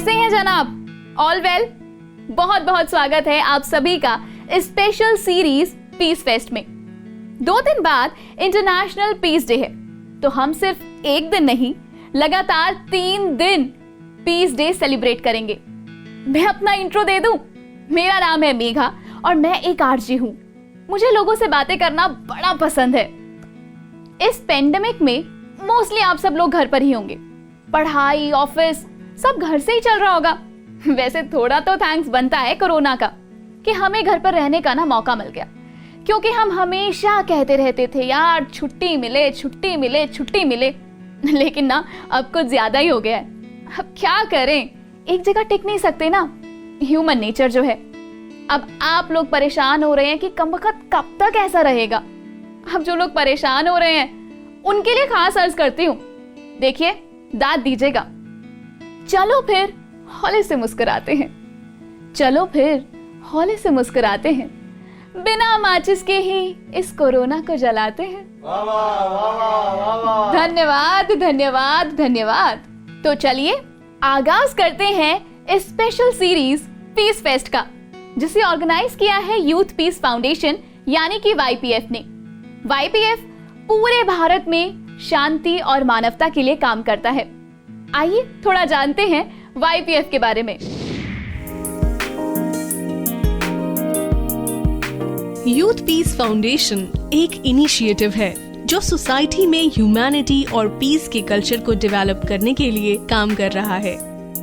कैसे हैं जनाब? All well? बहुत बहुत स्वागत है आप सभी का स्पेशल सीरीज पीस फेस्ट में। 2 दिन बाद इंटरनेशनल पीस डे है, तो हम सिर्फ एक दिन नहीं, लगातार 3 दिन पीस डे सेलिब्रेट करेंगे। मैं अपना इंट्रो दे दूं। मेरा नाम है मेघा और मैं एक आरजे हूं। मुझे लोगों से बातें करना बड़ा पसंद है। इस पेंडेमिक में मोस्टली आप सब लोग घर पर ही होंगे। पढ़ाई, ऑफिस सब घर से ही चल रहा होगा। वैसे थोड़ा तो थैंक्स बनता है कोरोना का कि हमें घर पर रहने का मौका मिल गया, क्योंकि हम हमेशा कहते रहते थे यार छुट्टी मिले छुट्टी मिले छुट्टी मिले, लेकिन अब कुछ ज्यादा ही हो गया है। अब क्या करें, एक जगह टिक नहीं सकते ना, ह्यूमन नेचर जो है। अब आप लोग परेशान हो रहे हैं कि कमबख्त कब तक ऐसा रहेगा। अब जो लोग परेशान हो रहे हैं उनके लिए खास अर्ज करती हूँ, देखिए दाद दीजिएगा। चलो फिर हौले से मुस्कुराते हैं, चलो फिर हौले से मुस्कुराते हैं, बिना माचिस के ही इस कोरोना को जलाते हैं। धन्यवाद धन्यवाद धन्यवाद। तो चलिए आगाज करते हैं इस स्पेशल सीरीज पीस फेस्ट का, जिसे ऑर्गेनाइज किया है यूथ पीस फाउंडेशन यानी कि YPF ने। YPF पूरे भारत में शांति और मानवता के लिए काम करता है। आइए थोड़ा जानते हैं YPF के बारे में। यूथ पीस फाउंडेशन एक इनिशिएटिव है जो सोसाइटी में ह्यूमैनिटी और पीस के कल्चर को डेवलप करने के लिए काम कर रहा है।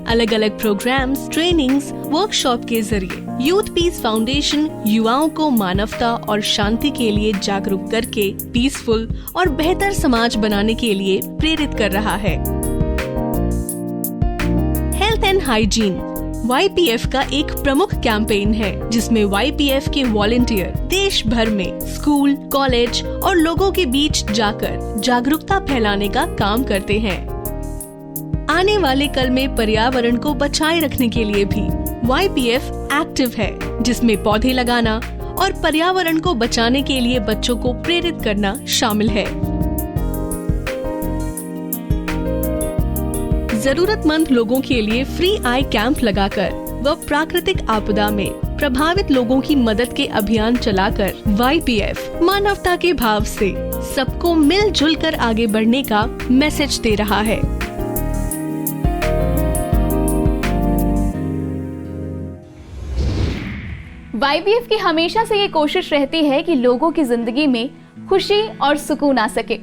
अलग अलग प्रोग्राम्स, ट्रेनिंग्स, वर्कशॉप के जरिए यूथ पीस फाउंडेशन युवाओं को मानवता और शांति के लिए जागरूक करके पीसफुल और बेहतर समाज बनाने के लिए प्रेरित कर रहा है। हेल्थ एंड हाइजीन YPF का एक प्रमुख कैंपेन है, जिसमें YPF के वॉलंटियर देश भर में स्कूल, कॉलेज और लोगों के बीच जाकर जागरूकता फैलाने का काम करते हैं। आने वाले कल में पर्यावरण को बचाए रखने के लिए भी YPF एक्टिव है, जिसमें पौधे लगाना और पर्यावरण को बचाने के लिए बच्चों को प्रेरित करना शामिल है। जरूरतमंद लोगों के लिए फ्री आई कैंप लगाकर व प्राकृतिक आपदा में प्रभावित लोगों की मदद के अभियान चलाकर YPF मानवता के भाव से सबको मिलजुल कर आगे बढ़ने का मैसेज दे रहा है। YPF की हमेशा से ये कोशिश रहती है कि लोगों की जिंदगी में खुशी और सुकून आ सके।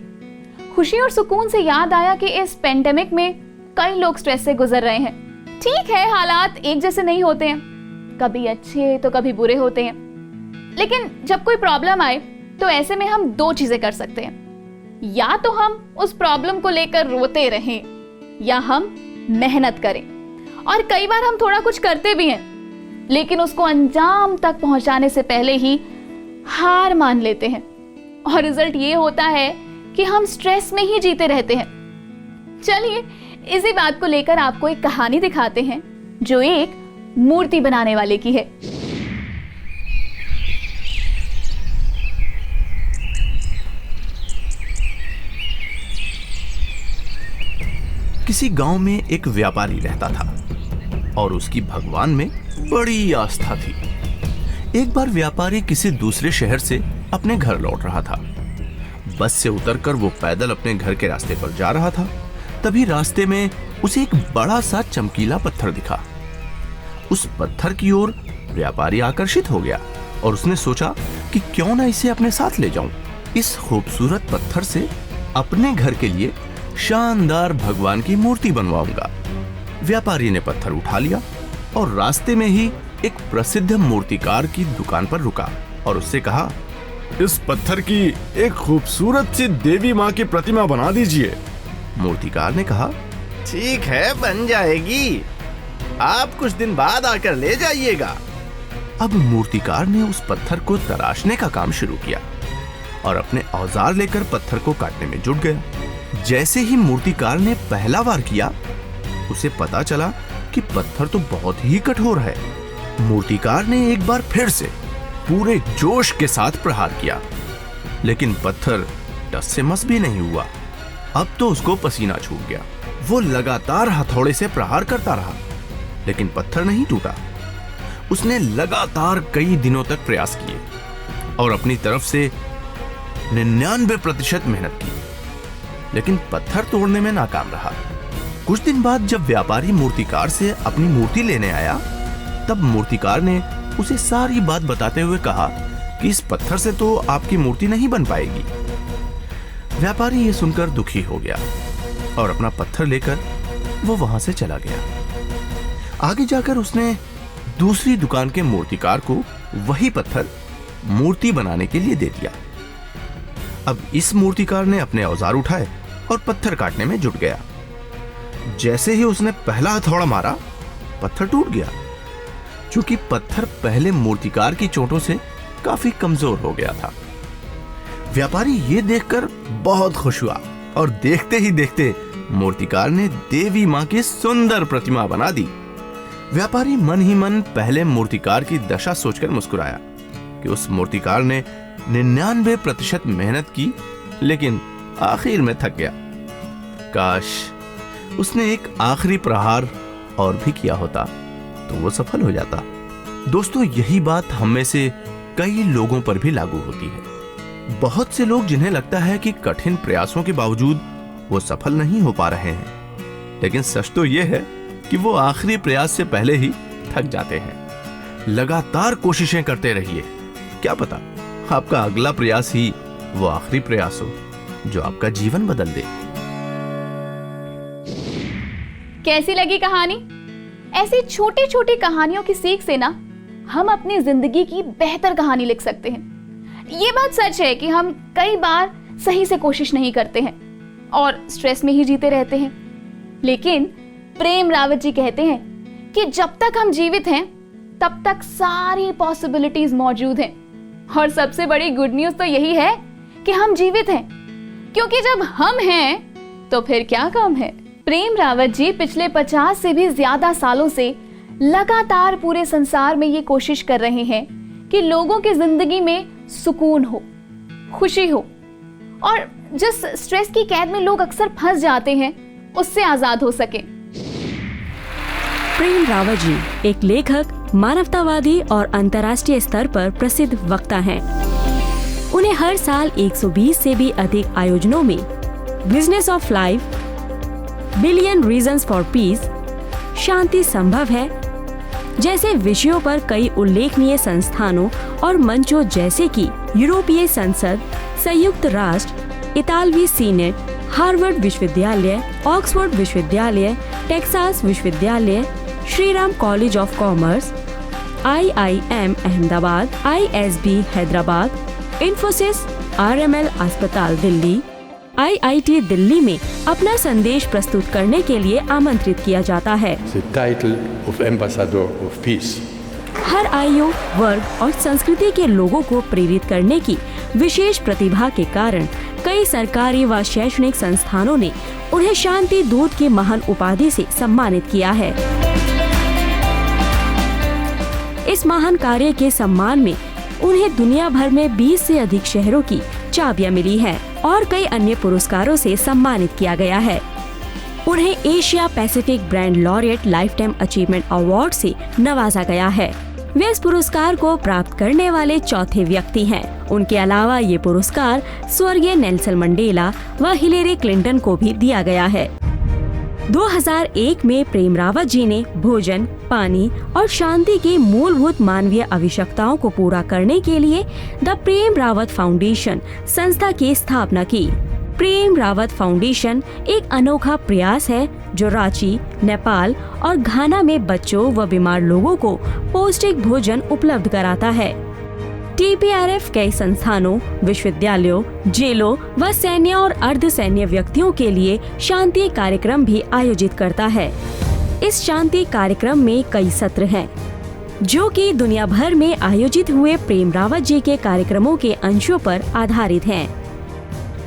खुशी और सुकून से याद आया कि इस पेंडेमिक में कई लोग स्ट्रेस से गुजर रहे हैं। ठीक है, हालात एक जैसे नहीं होते हैं, कभी अच्छे तो कभी बुरे होते हैं, लेकिन जब कोई प्रॉब्लम आए तो ऐसे में हम 2 चीजें कर सकते हैं। या तो हम उस प्रॉब्लम को लेकर रोते रहें, या हम मेहनत करें। और कई बार हम थोड़ा कुछ करते भी हैं, लेकिन उसको अंजाम तक पहुंचाने से पहले ही हार मान लेते हैं, और रिजल्ट ये होता है कि हम स्ट्रेस में ही जीते रहते हैं। चलिए इसी बात को लेकर आपको एक कहानी दिखाते हैं, जो एक मूर्ति बनाने वाले की है। किसी गांव में एक व्यापारी रहता था और उसकी भगवान में बड़ी आस्था थी। एक बार व्यापारी किसी दूसरे शहर से अपने घर लौट रहा था। बस से उतरकर वो पैदल अपने घर के रास्ते पर जा रहा था। तभी रास्ते में उसे एक बड़ा सा चमकीला पत्थर दिखा। उस पत्थर की ओर व्यापारी आकर्षित हो गया और उसने सोचा कि क्यों ना इसे अपने साथ ले जाऊं। इस खूबसूरत पत्थर से अपने घर के लिए शानदार भगवान की मूर्ति बनवाऊंगा। व्यापारी ने पत्थर उठा लिया और रास्ते में ही एक प्रसिद्ध मूर्तिकार की दुकान पर रुका और उससे कहा, इस पत्थर की एक खूबसूरत सी देवी माँ की प्रतिमा बना दीजिए। मूर्तिकार ने कहा, ठीक है, बन जाएगी, आप कुछ दिन बाद आकर ले जाइएगा। अब मूर्तिकार ने उस पत्थर को तराशने का काम शुरू किया और अपने औजार लेकर पत्थर को काटने में जुट गया। जैसे ही मूर्तिकार ने पहला वार किया, उसे पता चला कि पत्थर तो बहुत ही कठोर है। मूर्तिकार ने एक बार फिर से पूरे जोश के साथ प्रहार किया, लेकिन पत्थर टस से मस भी नहीं हुआ। अब तो उसको पसीना छूट गया। वो लगातार हथौड़े से प्रहार करता रहा, लेकिन पत्थर नहीं टूटा। उसने लगातार कई दिनों तक प्रयास किए और अपनी तरफ से 99% मेहनत की, लेकिन पत्थर तोड़ने में नाकाम रहा। कुछ दिन बाद जब व्यापारी मूर्तिकार से अपनी मूर्ति लेने आया, तब मूर्तिकार ने उसे सारी बात बताते हुए कहा कि इस पत्थर से तो आपकी मूर्ति नहीं बन पाएगी। व्यापारी ये सुनकर दुखी हो गया और अपना पत्थर लेकर वो वहां से चला गया। आगे जाकर उसने दूसरी दुकान के मूर्तिकार को वही पत्थर मूर्ति बनाने के लिए दे दिया। अब इस मूर्तिकार ने अपने औजार उठाए और पत्थर काटने में जुट गया। जैसे ही उसने पहला हथौड़ा मारा, पत्थर टूट गया। चूंकि पत्थर पहले मूर्तिकार की चोटों से काफी कमजोर हो गया था। व्यापारी ये देखकर बहुत खुश हुआ और देखते ही देखते मूर्तिकार ने देवी मां की सुंदर प्रतिमा बना दी। व्यापारी मन ही मन पहले मूर्तिकार की दशा सोचकर मुस्कुराया कि उस मूर्तिकार ने 99% मेहनत की, लेकिन आखिर में थक गया। काश उसने एक आखिरी प्रहार और भी किया होता तो वो सफल हो जाता। दोस्तों, यही बात हम में से कई लोगों पर भी लागू होती है। बहुत से लोग जिन्हें लगता है कि कठिन प्रयासों के बावजूद वो सफल नहीं हो पा रहे हैं, लेकिन सच तो ये है कि वो आखिरी प्रयास से पहले ही थक जाते हैं। लगातार कोशिशें करते रहिए, क्या पता आपका अगला प्रयास ही वो आखिरी प्रयास हो जो आपका जीवन बदल दे। कैसी लगी कहानी? ऐसी छोटी छोटी कहानियों की सीख से ना हम अपनी जिंदगी की बेहतर कहानी लिख सकते हैं। ये बात सच है कि हम कई बार सही से कोशिश नहीं करते हैं और स्ट्रेस में ही जीते रहते हैं, लेकिन प्रेम रावत जी कहते हैं कि जब तक हम जीवित हैं तब तक सारी पॉसिबिलिटीज मौजूद हैं। और सबसे बड़ी गुड न्यूज तो यही है कि हम जीवित हैं, क्योंकि जब हम हैं तो फिर क्या कम है। प्रेम रावत जी पिछले 50 से भी ज्यादा सालों से लगातार पूरे संसार में ये कोशिश कर रहे हैं कि लोगों की जिंदगी में सुकून हो, खुशी हो और जिस स्ट्रेस की कैद में लोग अक्सर फंस जाते हैं उससे आजाद हो सके। प्रेम रावत जी एक लेखक, मानवतावादी और अंतर्राष्ट्रीय स्तर पर प्रसिद्ध वक्ता हैं। उन्हें हर साल 120 से भी अधिक आयोजनों में business of life, billion reasons for peace, शांति संभव है जैसे विषयों पर कई उल्लेखनीय संस्थानों और मंचों जैसे कि यूरोपीय संसद, संयुक्त राष्ट्र, इतालवी सीनेट, हार्वर्ड विश्वविद्यालय, ऑक्सफोर्ड विश्वविद्यालय, टेक्सास विश्वविद्यालय, Shriram college of commerce, IIM Ahmedabad, ISB Hyderabad, Infosys, RML अस्पताल दिल्ली, IIT दिल्ली में अपना संदेश प्रस्तुत करने के लिए आमंत्रित किया जाता है। The title of Ambassador of Peace. हर आयु, वर्ग और संस्कृति के लोगों को प्रेरित करने की विशेष प्रतिभा के कारण कई सरकारी व शैक्षणिक संस्थानों ने उन्हें शांति दूत की महान उपाधि से सम्मानित किया है। इस महान कार्य के सम्मान में उन्हें दुनिया भर में 20 से अधिक शहरों की चाबियां मिली हैं और कई अन्य पुरस्कारों से सम्मानित किया गया है। उन्हें Asia Pacific brand laureate life time achievement award से नवाजा गया है। वे इस पुरस्कार को प्राप्त करने वाले चौथे व्यक्ति हैं। उनके अलावा ये पुरस्कार स्वर्गीय नेल्सन मंडेला व हिलेरी क्लिंटन को भी दिया गया है। 2001 में प्रेम रावत जी ने भोजन, पानी और शांति की मूलभूत मानवीय आवश्यकताओं को पूरा करने के लिए द प्रेम रावत फाउंडेशन संस्था की स्थापना की। प्रेम रावत फाउंडेशन एक अनोखा प्रयास है जो रांची, नेपाल और घाना में बच्चों व बीमार लोगों को पौष्टिक भोजन उपलब्ध कराता है। TPRF कई संस्थानों, विश्वविद्यालयों, जेलों व सैन्य और अर्ध सैन्य व्यक्तियों के लिए शांति कार्यक्रम भी आयोजित करता है। इस शांति कार्यक्रम में कई सत्र हैं, जो कि दुनिया भर में आयोजित हुए प्रेम रावत जी के कार्यक्रमों के अंशों पर आधारित हैं।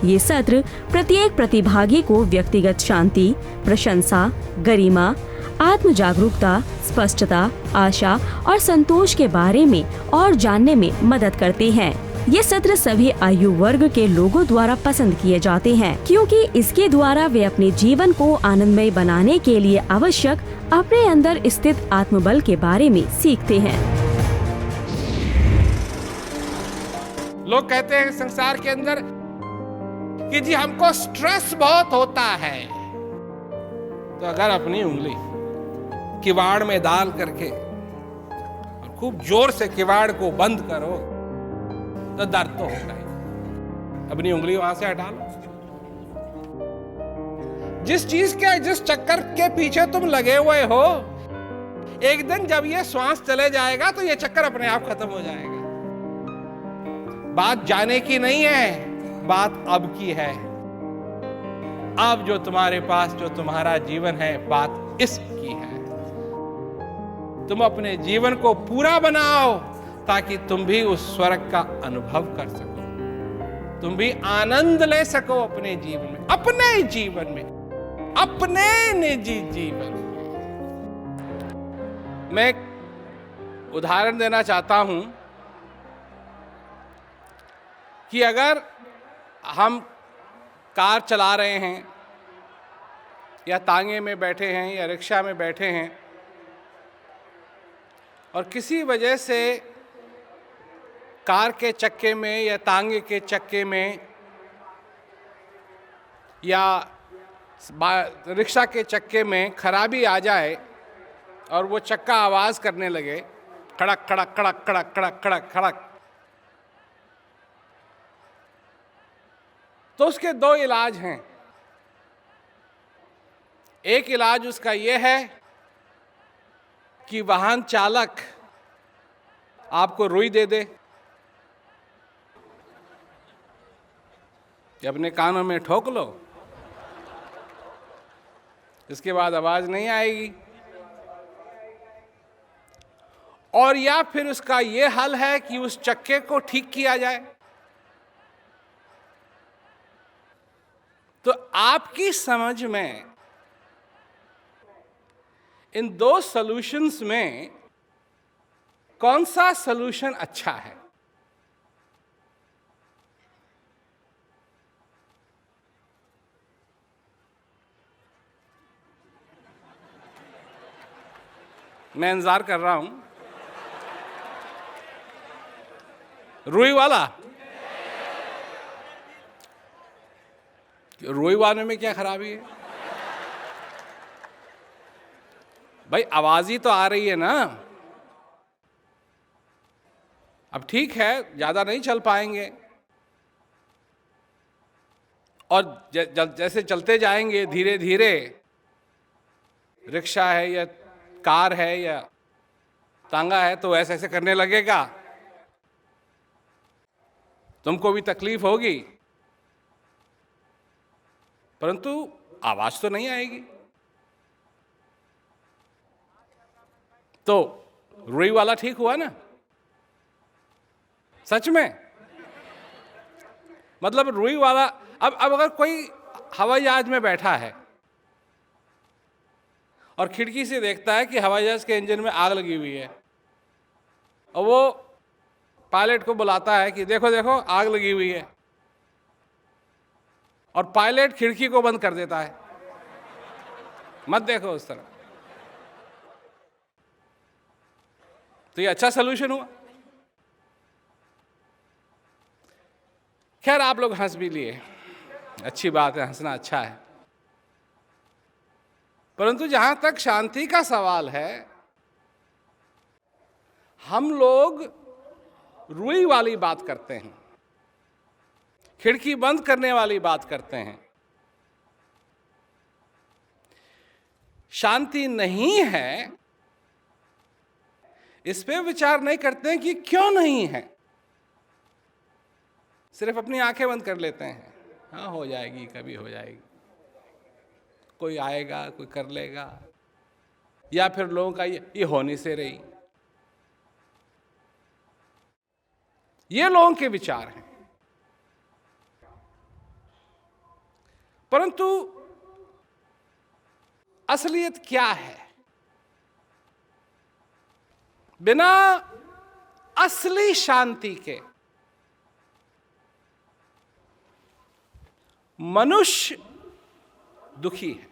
ये सत्र प्रत्येक प्रतिभागी को व्यक्तिगत शांति, प्रशंसा, गरिमा, आत्म जागरूकता, स्पष्टता, आशा और संतोष के बारे में और जानने में मदद करते हैं। ये सत्र सभी आयु वर्ग के लोगों द्वारा पसंद किए जाते हैं, क्योंकि इसके द्वारा वे अपने जीवन को आनंदमय बनाने के लिए आवश्यक अपने अंदर स्थित आत्मबल के बारे में सीखते हैं। लोग कहते हैं संसार के अंदर कि जी हमको स्ट्रेस बहुत होता है, तो अगर अपनी उंगली किवाड़ में डाल करके और खूब जोर से किवाड़ को बंद करो तो दर्द तो होगा ही। अपनी उंगली वहां से हटा लो। जिस चीज के, जिस चक्कर के पीछे तुम लगे हुए हो, एक दिन जब ये श्वास चले जाएगा तो ये चक्कर अपने आप खत्म हो जाएगा। बात जाने की नहीं है, बात अब की है। अब जो तुम्हारे पास, जो तुम्हारा जीवन है, बात इसकी है। तुम अपने जीवन को पूरा बनाओ ताकि तुम भी उस स्वर्ग का अनुभव कर सको, तुम भी आनंद ले सको अपने जीवन में, अपने जीवन में, अपने निजी जीवन में। मैं एक उदाहरण देना चाहता हूं कि अगर हम कार चला रहे हैं या तांगे में बैठे हैं या रिक्शा में बैठे हैं और किसी वजह से कार के चक्के में या तांगे के चक्के में या रिक्शा के चक्के में खराबी आ जाए और वो चक्का आवाज़ करने लगे, खड़क खड़क खड़क खड़क खड़क खड़क खड़क, तो उसके दो इलाज हैं। एक इलाज उसका यह है कि वाहन चालक आपको रुई दे दे, कि अपने कानों में ठोक लो, इसके बाद आवाज नहीं आएगी। और या फिर उसका यह हल है कि उस चक्के को ठीक किया जाए। तो आपकी समझ में इन दो सॉल्यूशंस में कौन सा सॉल्यूशन अच्छा है? मैं इंतजार कर रहा हूं। रुई वाला, रुई वाले में क्या खराबी है भाई? आवाज ही तो आ रही है ना। अब ठीक है, ज्यादा नहीं चल पाएंगे और जैसे चलते जाएंगे धीरे धीरे, रिक्शा है या कार है या तांगा है तो ऐसे ऐसे करने लगेगा, तुमको भी तकलीफ होगी, परंतु आवाज तो नहीं आएगी। तो रुई वाला ठीक हुआ ना? सच में, मतलब रुई वाला। अब अगर कोई हवाई जहाज में बैठा है और खिड़की से देखता है कि हवाई जहाज के इंजन में आग लगी हुई है और वो पायलट को बुलाता है कि देखो देखो आग लगी हुई है, और पायलट खिड़की को बंद कर देता है, मत देखो उस तरह, तो ये अच्छा सलूशन हुआ। खैर, आप लोग हंस भी लिए, अच्छी बात है, हंसना अच्छा है। परंतु जहां तक शांति का सवाल है, हम लोग रुई वाली बात करते हैं, खिड़की बंद करने वाली बात करते हैं। शांति नहीं है, इस पे विचार नहीं करते हैं कि क्यों नहीं है, सिर्फ अपनी आंखें बंद कर लेते हैं। हाँ, हो जाएगी, कभी हो जाएगी, कोई आएगा, कोई कर लेगा, या फिर लोगों का ये होने से रही। ये लोगों के विचार हैं। परंतु असलियत क्या है? बिना असली शांति के मनुष्य दुखी है,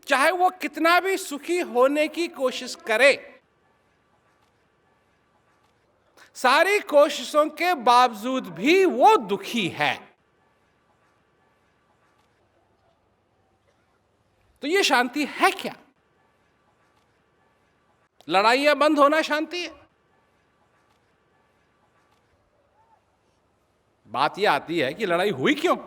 चाहे वो कितना भी सुखी होने की कोशिश करे, सारी कोशिशों के बावजूद भी वो दुखी है। तो ये शांति है क्या? लड़ाइयां बंद होना शांति है? बात यह आती है कि लड़ाई हुई क्यों?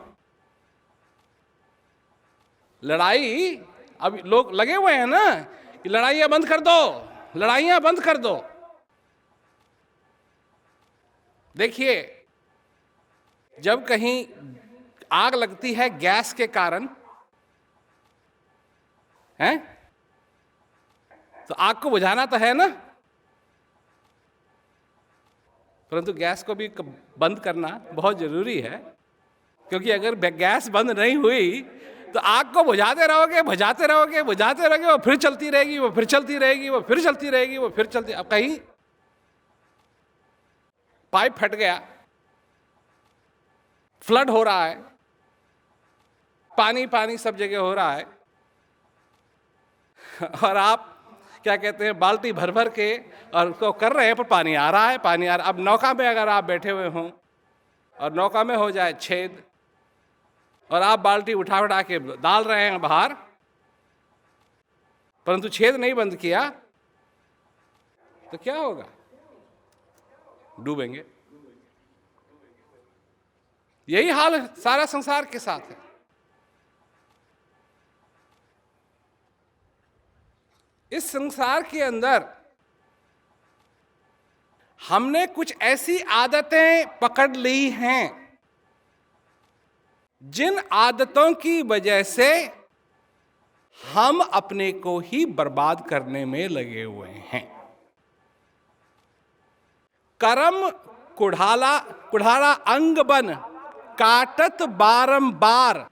लड़ाई, अब लोग लगे हुए हैं ना कि लड़ाइयां बंद कर दो, लड़ाइयां बंद कर दो। देखिए, जब कहीं आग लगती है गैस के कारण, हैं, तो आग को बुझाना तो है ना, परंतु गैस को भी बंद करना बहुत जरूरी है, क्योंकि अगर गैस बंद नहीं हुई तो आग को बुझाते रहोगे, बुझाते रहोगे, बुझाते रहोगे, वो फिर चलती रहेगी, वो फिर चलती रहेगी, वो फिर चलती रहेगी, वो फिर चलती। अब कहीं पाइप फट गया, फ्लड हो रहा है, पानी पानी सब जगह हो रहा है, और आप क्या कहते हैं, बाल्टी भर भर के और उसको कर रहे हैं, पर पानी आ रहा है, पानी आ रहा है। अब नौका में अगर आप बैठे हुए हों और नौका में हो जाए छेद, और आप बाल्टी उठा उठा के डाल रहे हैं बाहर, परंतु छेद नहीं बंद किया, तो क्या होगा? डूबेंगे। यही हाल सारा संसार के साथ है। इस संसार के अंदर हमने कुछ ऐसी आदतें पकड़ ली हैं जिन आदतों की वजह से हम अपने को ही बर्बाद करने में लगे हुए हैं। कर्म कुढ़ाला कुढ़ाला अंग बन, काटत बारंबार,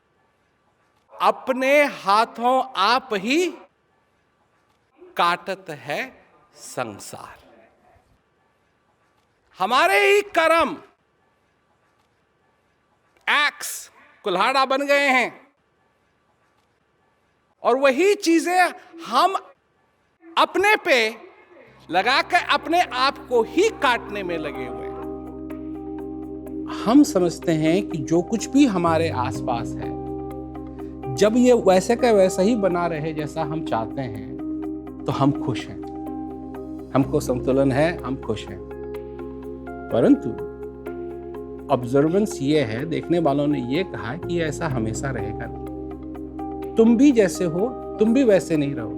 अपने हाथों आप ही काटत है संसार। हमारे ही कर्म एक्स कुल्हाड़ा बन गए हैं, और वही चीजें हम अपने पे लगाकर अपने आप को ही काटने में लगे हुए हैं। हम समझते हैं कि जो कुछ भी हमारे आसपास है, जब ये वैसे का वैसा ही बना रहे जैसा हम चाहते हैं, तो हम खुश हैं, हमको संतुलन है, हम खुश हैं। परंतु ऑब्जर्वेंस ये है, देखने वालों ने ये कहा कि ऐसा हमेशा रहेगा नहीं, तुम भी जैसे हो तुम भी वैसे नहीं रहो।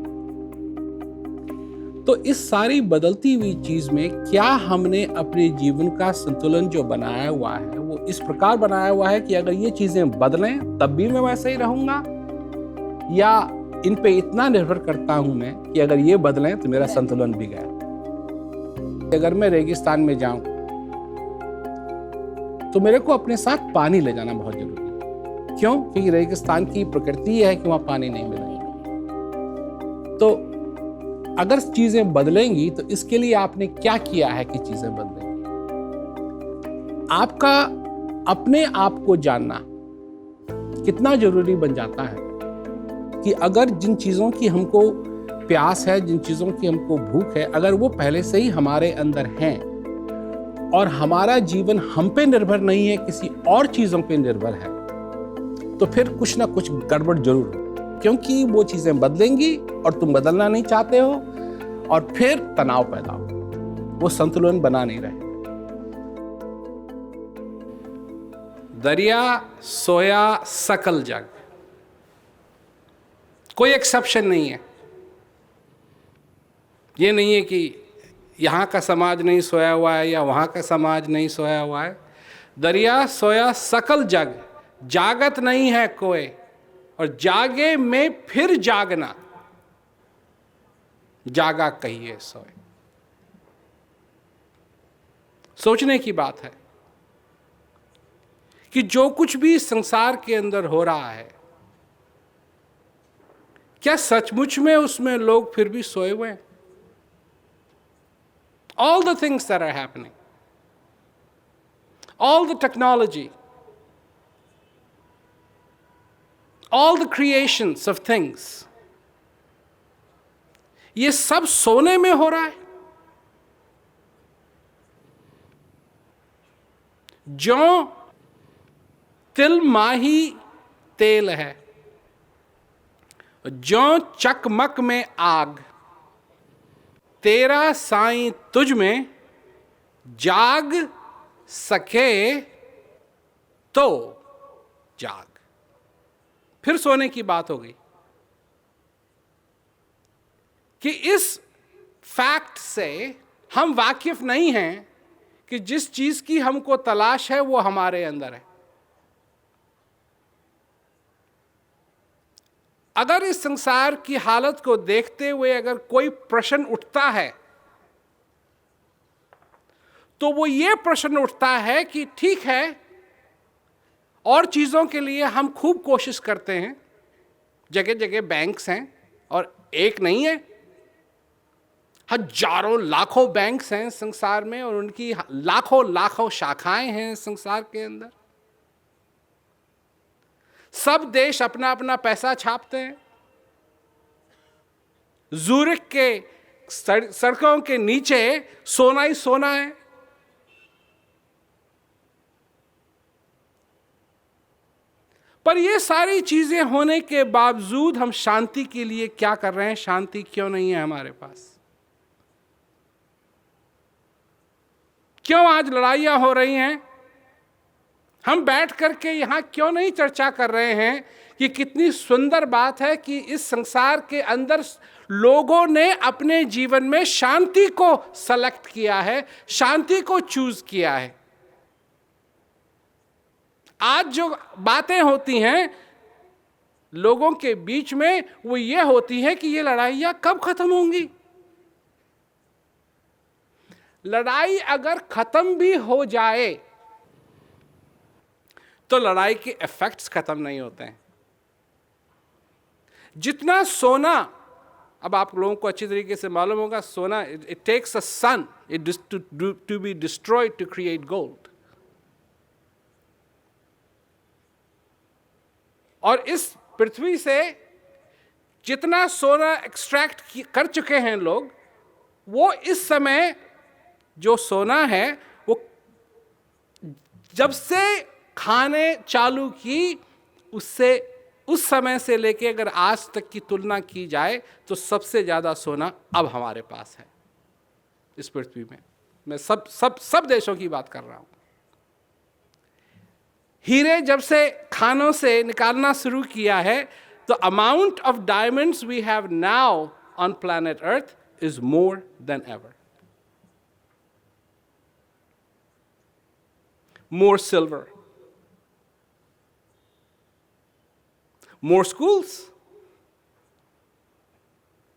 तो इस सारी बदलती हुई चीज में क्या हमने अपने जीवन का संतुलन जो बनाया हुआ है वो इस प्रकार बनाया हुआ है कि अगर ये चीजें बदलें तब भी मैं वैसे ही रहूंगा, या इन पे इतना निर्भर करता हूं मैं कि अगर ये बदलें तो मेरा संतुलन भी गया। अगर मैं रेगिस्तान में जाऊं तो मेरे को अपने साथ पानी ले जाना बहुत जरूरी है। क्यों? क्योंकि रेगिस्तान की प्रकृति यह है कि वहां पानी नहीं मिलेगा। तो अगर चीजें बदलेंगी तो इसके लिए आपने क्या किया है कि चीजें बदलेंगी? आपका अपने आप को जानना कितना जरूरी बन जाता है कि अगर जिन चीजों की हमको प्यास है, जिन चीजों की हमको भूख है, अगर वो पहले से ही हमारे अंदर हैं और हमारा जीवन हम पे निर्भर नहीं है, किसी और चीजों पे निर्भर है, तो फिर कुछ ना कुछ गड़बड़ जरूर हो, क्योंकि वो चीजें बदलेंगी और तुम बदलना नहीं चाहते हो, और फिर तनाव पैदा हो, वो संतुलन बना नहीं रहे। दरिया सोया सकल जग, कोई एक्सेप्शन नहीं है। ये नहीं है कि यहाँ का समाज नहीं सोया हुआ है या वहाँ का समाज नहीं सोया हुआ है। दरिया सोया सकल जग, जागत नहीं है कोई, और जागे में फिर जागना, जागा कहिए सोए। सोचने की बात है कि जो कुछ भी संसार के अंदर हो रहा है, क्या सचमुच में उसमें लोग फिर भी सोए हुए हैं? All the things that are happening, all the technology, all the creations of things, ये सब सोने में हो रहा है। जो तिल माही तेल है, जो चकमक में आग, तेरा साईं तुझ में जाग सके तो जाग। फिर सोने की बात हो गई कि इस फैक्ट से हम वाकिफ नहीं हैं कि जिस चीज की हमको तलाश है वो हमारे अंदर है। अगर इस संसार की हालत को देखते हुए अगर कोई प्रश्न उठता है तो वो ये प्रश्न उठता है कि ठीक है, और चीजों के लिए हम खूब कोशिश करते हैं, जगह जगह बैंक्स हैं, और एक नहीं है, हजारों लाखों बैंक्स हैं संसार में, और उनकी लाखों लाखों शाखाएं हैं संसार के अंदर। सब देश अपना अपना पैसा छापते हैं। ज़ूरिख के सड़कों के नीचे सोना ही सोना है। पर ये सारी चीजें होने के बावजूद हम शांति के लिए क्या कर रहे हैं? शांति क्यों नहीं है हमारे पास? क्यों आज लड़ाइयां हो रही हैं? हम बैठ करके यहां क्यों नहीं चर्चा कर रहे हैं कि कितनी सुंदर बात है कि इस संसार के अंदर लोगों ने अपने जीवन में शांति को सेलेक्ट किया है, शांति को चूज किया है। आज जो बातें होती हैं लोगों के बीच में वो ये होती है कि ये लड़ाइयां कब खत्म होंगी। लड़ाई अगर खत्म भी हो जाए तो लड़ाई के इफेक्ट्स खत्म नहीं होते हैं। जितना सोना, अब आप लोगों को अच्छी तरीके से मालूम होगा, सोना it takes a sun to be destroyed to create gold. और इस पृथ्वी से जितना सोना एक्सट्रैक्ट कर चुके हैं लोग, वो इस समय जो सोना है वो जब से खाने चालू की उससे उस समय से लेके अगर आज तक की तुलना की जाए तो सबसे ज्यादा सोना अब हमारे पास है इस पृथ्वी में। मैं सब देशों की बात कर रहा हूं। हीरे जब से खानों से निकालना शुरू किया है तो amount of diamonds we have now on planet earth is more than ever. More silver, more schools.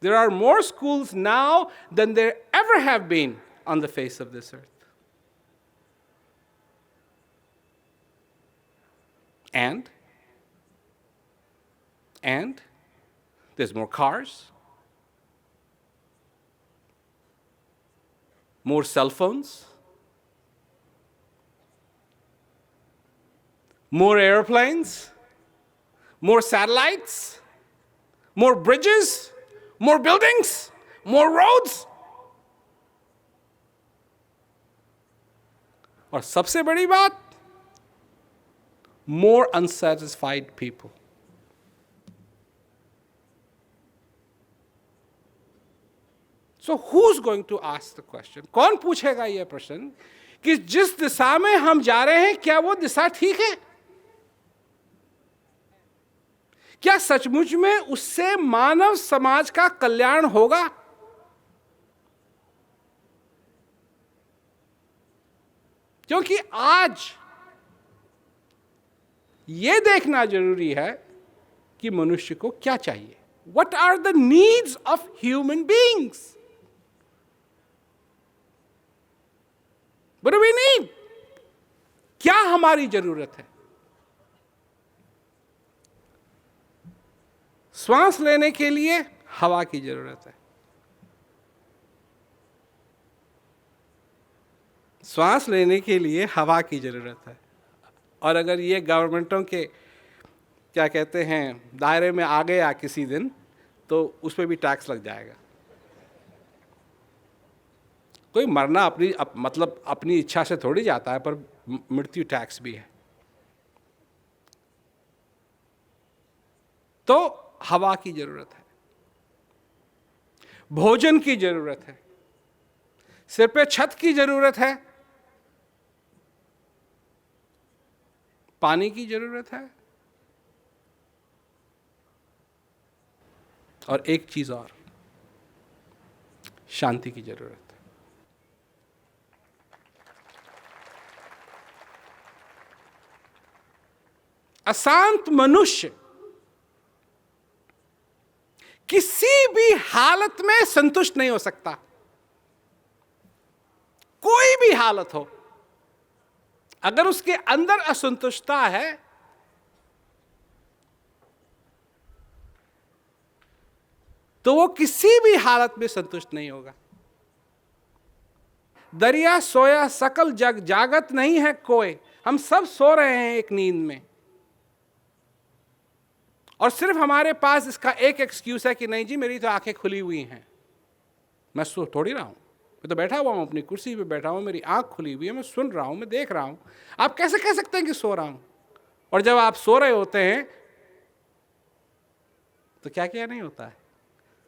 There are more schools now than there ever have been on the face of this earth. And there's more cars, more cell phones, more airplanes, more satellites, more bridges, more buildings, more roads. और सबसे बड़ी बात, more unsatisfied people. So who's going to ask the question? कौन पूछेगा यह प्रश्न कि जिस दिशा में हम जा रहे हैं क्या वो दिशा ठीक है? क्या सचमुच में उससे मानव समाज का कल्याण होगा? क्योंकि आज यह देखना जरूरी है कि मनुष्य को क्या चाहिए। What are the needs of human beings? What do we need? क्या हमारी जरूरत है? श्वास लेने के लिए हवा की जरूरत है। श्वास लेने के लिए हवा की जरूरत है। और अगर ये गवर्नमेंटों के क्या कहते हैं, दायरे में आ गया किसी दिन, तो उस पर भी टैक्स लग जाएगा। कोई मरना मतलब अपनी इच्छा से थोड़ी जाता है, पर मृत्यु टैक्स भी है। तो हवा की जरूरत है, भोजन की जरूरत है, सिर पे छत की जरूरत है, पानी की जरूरत है, और एक चीज और, शांति की जरूरत है। अशांत मनुष्य किसी भी हालत में संतुष्ट नहीं हो सकता। कोई भी हालत हो, अगर उसके अंदर असंतुष्टता है तो वो किसी भी हालत में संतुष्ट नहीं होगा। दरिया सोया सकल जग, जागत नहीं है कोई। हम सब सो रहे हैं एक नींद में, और सिर्फ हमारे पास इसका एक एक्सक्यूज है कि नहीं जी मेरी तो आंखें खुली हुई हैं, मैं सो थोड़ी रहा हूं, मैं तो बैठा हुआ हूं, अपनी कुर्सी पे बैठा हूं, मेरी आंख खुली हुई है, मैं सुन रहा हूं, मैं देख रहा हूं। आप कैसे कह सकते हैं कि सो रहा हूं? और जब आप सो रहे होते हैं तो क्या क्या नहीं होता है,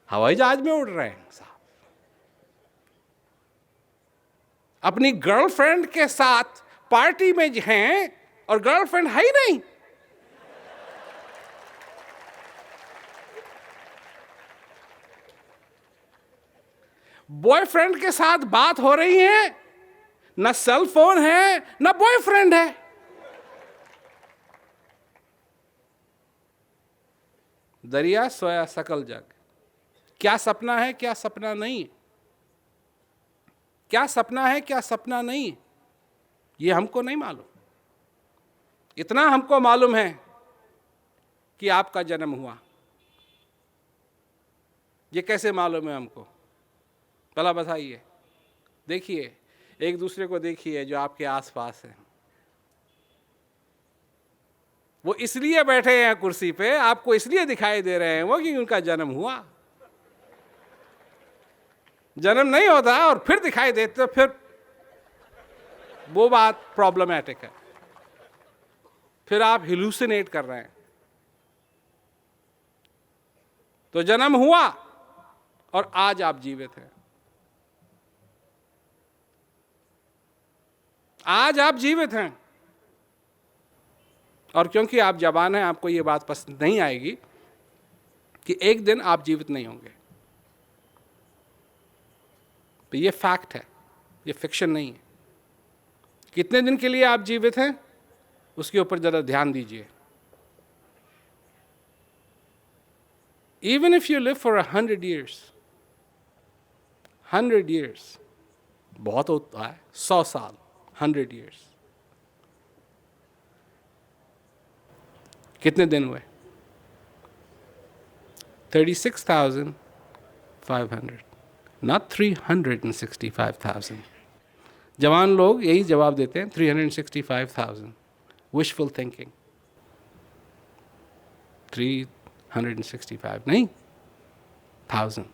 हवाई जहाज में उड़ रहे हैं साहब, अपनी गर्लफ्रेंड के साथ पार्टी में हैं और गर्लफ्रेंड है ही नहीं, बॉयफ्रेंड के साथ बात हो रही है, ना सेल फोन है ना बॉयफ्रेंड है। दरिया सोया सकल जग, क्या सपना है क्या सपना नहीं, क्या सपना है क्या सपना नहीं, ये हमको नहीं मालूम। इतना हमको मालूम है कि आपका जन्म हुआ। ये कैसे मालूम है हमको? भला बताइए। देखिए, एक दूसरे को देखिए जो आपके आसपास हैं। वो इसलिए बैठे हैं कुर्सी पे, आपको इसलिए दिखाई दे रहे हैं वो कि उनका जन्म हुआ। जन्म नहीं होता और फिर दिखाई देते तो फिर वो बात प्रॉब्लमैटिक है, फिर आप हिलुसिनेट कर रहे हैं। तो जन्म हुआ और आज आप जीवित हैं। आज आप जीवित हैं, और क्योंकि आप जवान हैं आपको ये बात पसंद नहीं आएगी कि एक दिन आप जीवित नहीं होंगे। तो ये फैक्ट है, ये फिक्शन नहीं है। कितने दिन के लिए आप जीवित हैं उसके ऊपर जरा ध्यान दीजिए। Even if you live for 100 years, 100 years बहुत होता है, 100 साल, 100 years कितने दिन हुए? 36,500, not 365,000। जवान लोग यही जवाब देते हैं, 365,000। Wishful thinking. 365 नहीं, 1000,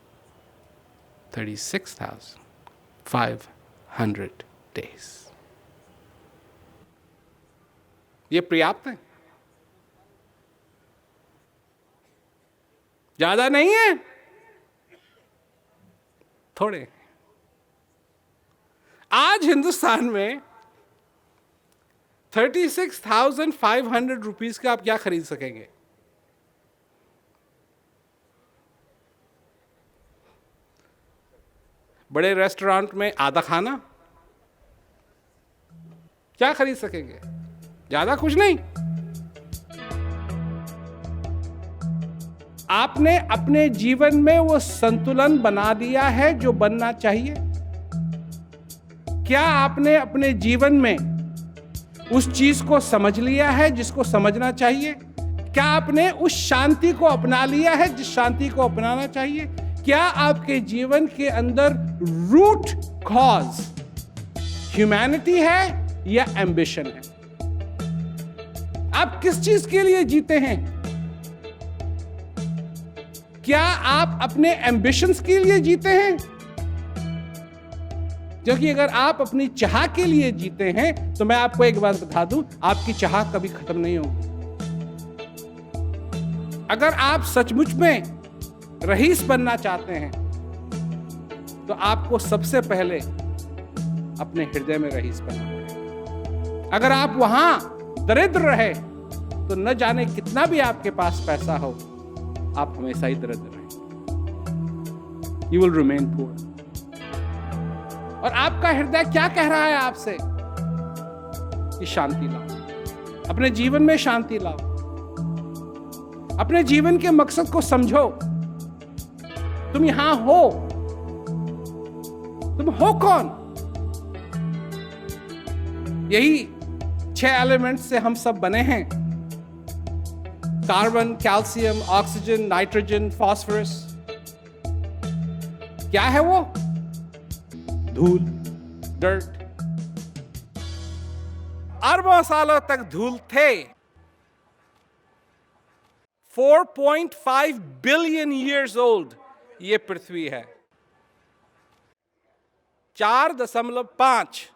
36,500 days। ये पर्याप्त है, ज्यादा नहीं है, थोड़े। आज हिंदुस्तान में 36,500 रुपीज का आप क्या खरीद सकेंगे? बड़े रेस्टोरेंट में आधा खाना क्या खरीद सकेंगे? ज्यादा कुछ नहीं। आपने अपने जीवन में वो संतुलन बना दिया है जो बनना चाहिए? क्या आपने अपने जीवन में उस चीज को समझ लिया है जिसको समझना चाहिए? क्या आपने उस शांति को अपना लिया है जिस शांति को अपनाना चाहिए? क्या आपके जीवन के अंदर रूट कॉज ह्यूमैनिटी है या एम्बिशन है? आप किस चीज के लिए जीते हैं? क्या आप अपने एम्बिशंस के लिए जीते हैं? क्योंकि अगर आप अपनी चाह के लिए जीते हैं तो मैं आपको एक बात बता दूं, आपकी चाह कभी खत्म नहीं होगी। अगर आप सचमुच में रईस बनना चाहते हैं तो आपको सबसे पहले अपने हृदय में रईस बनना पड़ेगा। अगर आप वहां दरिद्र रहे तो न जाने कितना भी आपके पास पैसा हो, आप हमेशा ही दरिद्र रहेंगे। You will remain poor। और आपका हृदय क्या कह रहा है आपसे? कि शांति लाओ, अपने जीवन में शांति लाओ, अपने जीवन के मकसद को समझो। तुम यहां हो, तुम हो कौन? यही 6 एलिमेंट्स से हम सब बने हैं। Carbon, calcium, oxygen, nitrogen, phosphorus. क्या है वो? धूल, डर्ट। अरबों सालों तक धूल थे। 4.5 बिलियन ईयर्स ओल्ड ये पृथ्वी है। 4.5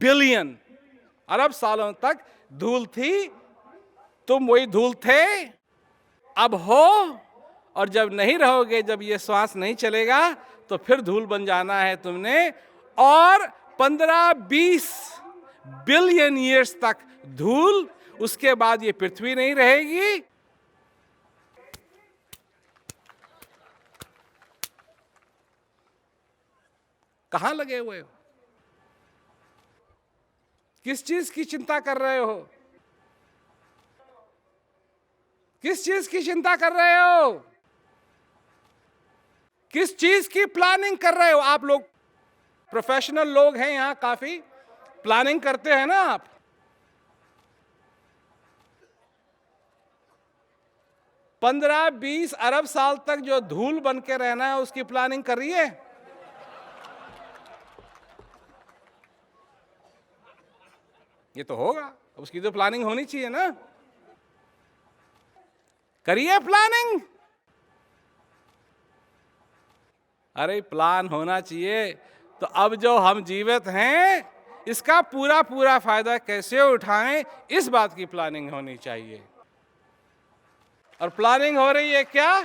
बिलियन अरब सालों तक धूल थी। तुम वही धूल थे, अब हो, और जब नहीं रहोगे, जब ये श्वास नहीं चलेगा तो फिर धूल बन जाना है तुमने। और 15-20 बिलियन ईयर्स तक धूल, उसके बाद ये पृथ्वी नहीं रहेगी। कहां लगे हुए हो? किस चीज की चिंता कर रहे हो? किस चीज की चिंता कर रहे हो? किस चीज की प्लानिंग कर रहे हो? आप लोग प्रोफेशनल लोग हैं यहां, काफी प्लानिंग करते हैं ना आप। पंद्रह 20 अरब साल तक जो धूल बन के रहना है उसकी प्लानिंग कर रही है। ये तो होगा, उसकी तो प्लानिंग होनी चाहिए ना। करिए प्लानिंग। अरे प्लान होना चाहिए। तो अब जो हम जीवित हैं इसका पूरा पूरा फायदा कैसे उठाएं, इस बात की प्लानिंग होनी चाहिए। और प्लानिंग हो रही है क्या?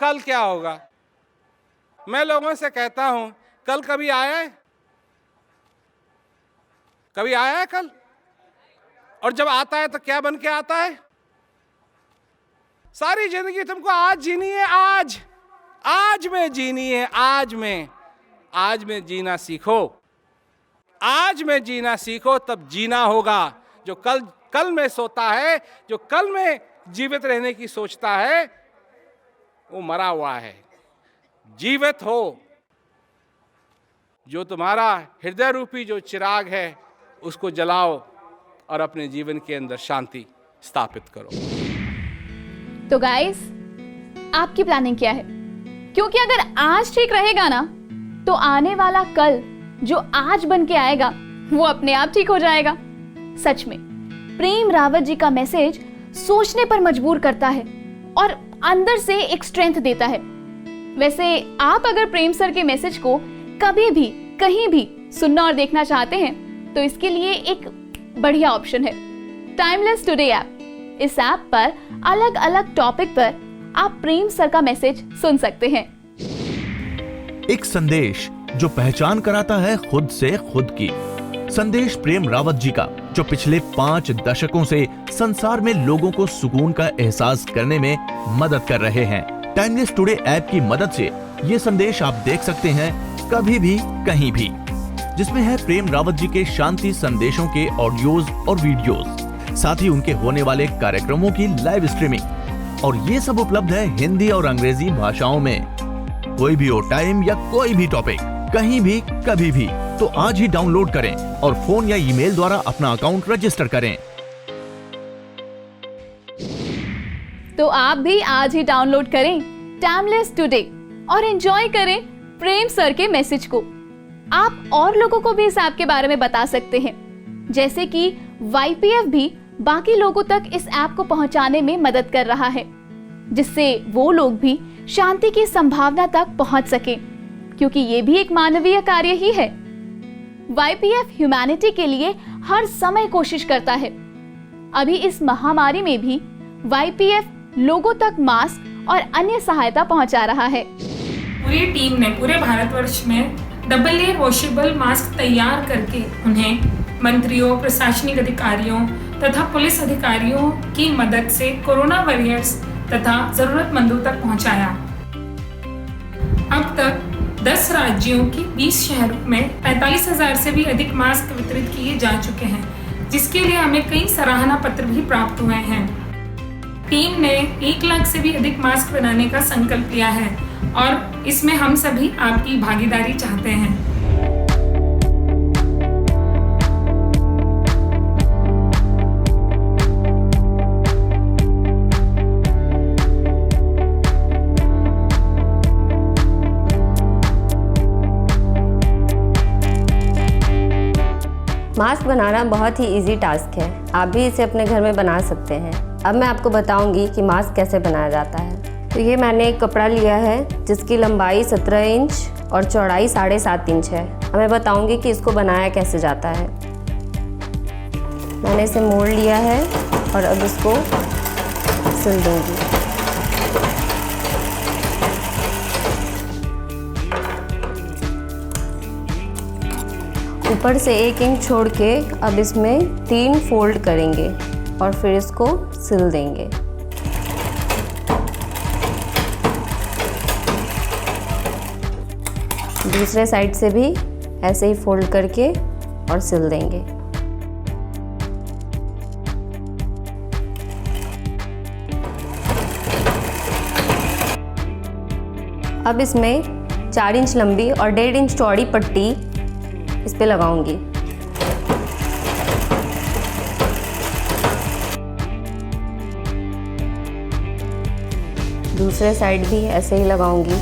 कल क्या होगा? मैं लोगों से कहता हूं, कल कभी आया है? कभी आया है कल? और जब आता है तो क्या बन के आता है? सारी जिंदगी तुमको आज जीनी है, आज में जीनी है। आज में जीना सीखो। आज में जीना सीखो, तब जीना होगा। जो कल में सोता है, जो कल में जीवित रहने की सोचता है, वो मरा हुआ है। जीवित हो। जो तुम्हारा हृदय रूपी जो चिराग है उसको जलाओ और अपने जीवन के अंदर शांति स्थापित करो। तो गाइस, आपकी प्लानिंग क्या है? क्योंकि अगर आज ठीक रहेगा ना तो आने वाला कल जो आज बन के आएगा वो अपने आप ठीक हो जाएगा। सच में प्रेम रावत जी का मैसेज सोचने पर मजबूर करता है और अंदर से एक स्ट्रेंथ देता है। वैसे आप अगर प्रेम सर के मैसेज को कभी भी कहीं भी सुनना और देखना चाहते हैं तो इसके लिए एक बढ़िया ऑप्शन है, टाइमलेस टुडे ऐप। इस ऐप पर अलग अलग टॉपिक पर आप प्रेम सर का मैसेज सुन सकते हैं। एक संदेश जो पहचान कराता है खुद से खुद की। संदेश प्रेम रावत जी का, जो पिछले 5 दशकों से संसार में लोगों को सुकून का एहसास करने में मदद कर रहे हैं। टाइमलेस टुडे ऐप की मदद से ये संदेश आप देख सकते हैं कभी भी कहीं भी, जिसमें है प्रेम रावत जी के शांति संदेशों के ऑडियोज और वीडियोज, साथ ही उनके होने वाले कार्यक्रमों की लाइव स्ट्रीमिंग। और ये सब उपलब्ध है हिंदी और अंग्रेजी भाषाओं में। कोई भी हो टाइम या कोई भी टॉपिक, कहीं भी कभी भी, तो आज ही डाउनलोड करें और फोन या ईमेल द्वारा अपना अकाउंट रजिस्टर करें। तो आप भी आज ही डाउनलोड करें टाइमलेस टुडे और एंजॉय करें प्रेम सर के मैसेज को। आप और लोगों को भी इस ऐप के बारे में बता सकते हैं, जैसे कि YPF भी बाकी लोगों तक इस ऐप को पहुंचाने में मदद कर रहा है। जिससे वो लोग भी शांति की संभावना तक पहुंच सके, क्योंकि ये भी एक मानवीय कार्य ही है। YPF ह्यूमैनिटी के लिए हर समय कोशिश करता है। अभी इस महामारी में भी YPF लोगों तक मास्क और अन्य सहायता पहुंचा रहा है। पूरी टीम ने पूरे भारतवर्ष में डबल लेयर वॉशेबल मास्क तैयार करके उन्हें मंत्रियों, प्रशासनिक अधिकारियों तथा पुलिस अधिकारियों की मदद से कोरोना वॉरियर्स तथा जरूरतमंदों तक पहुंचाया। अब तक 10 राज्यों की 20 शहरों में 45,000 से भी अधिक मास्क वितरित किए जा चुके हैं, जिसके लिए हमें कई सराहना पत्र भी प्राप्त हुए हैं। टीम ने 1 लाख से भी अधिक मास्क बनाने का संकल्प लिया है और इसमें हम सभी आपकी भागीदारी चाहते हैं। मास्क बनाना बहुत ही इजी टास्क है। आप भी इसे अपने घर में बना सकते हैं। अब मैं आपको बताऊंगी कि मास्क कैसे बनाया जाता है। तो ये मैंने एक कपड़ा लिया है जिसकी लंबाई 17 इंच और चौड़ाई 7.5 इंच है। अब मैं बताऊंगी कि इसको बनाया कैसे जाता है। मैंने इसे मोड़ लिया है और अब इसको सिल दूंगी। ऊपर से 1 इंच छोड़ के अब इसमें 3 फोल्ड करेंगे और फिर इसको सिल देंगे। दूसरे साइड से भी ऐसे ही फोल्ड करके और सिल देंगे। अब इसमें 4 इंच लंबी और 1.5 इंच चौड़ी पट्टी इस पे लगाऊंगी। दूसरे साइड भी ऐसे ही लगाऊंगी।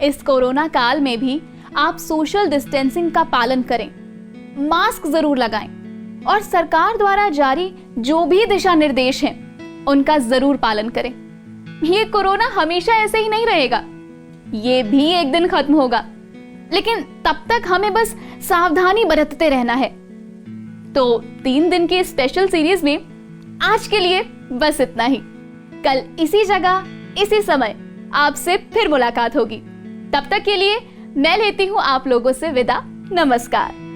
इस कोरोना काल में भी आप सोशल डिस्टेंसिंग का पालन करें, मास्क जरूर लगाएं और सरकार द्वारा जारी जो भी दिशा निर्देश हैं उनका जरूर पालन करें। ये कोरोना हमेशा ऐसे ही नहीं रहेगा, ये भी एक दिन खत्म होगा, लेकिन तब तक हमें बस सावधानी बरतते रहना है। तो 3 दिन की स्पेशल सीरीज में आज के लिए बस इतना ही। कल इसी जगह इसी समय आपसे फिर मुलाकात होगी। तब तक के लिए मैं लेती हूं आप लोगों से विदा। नमस्कार।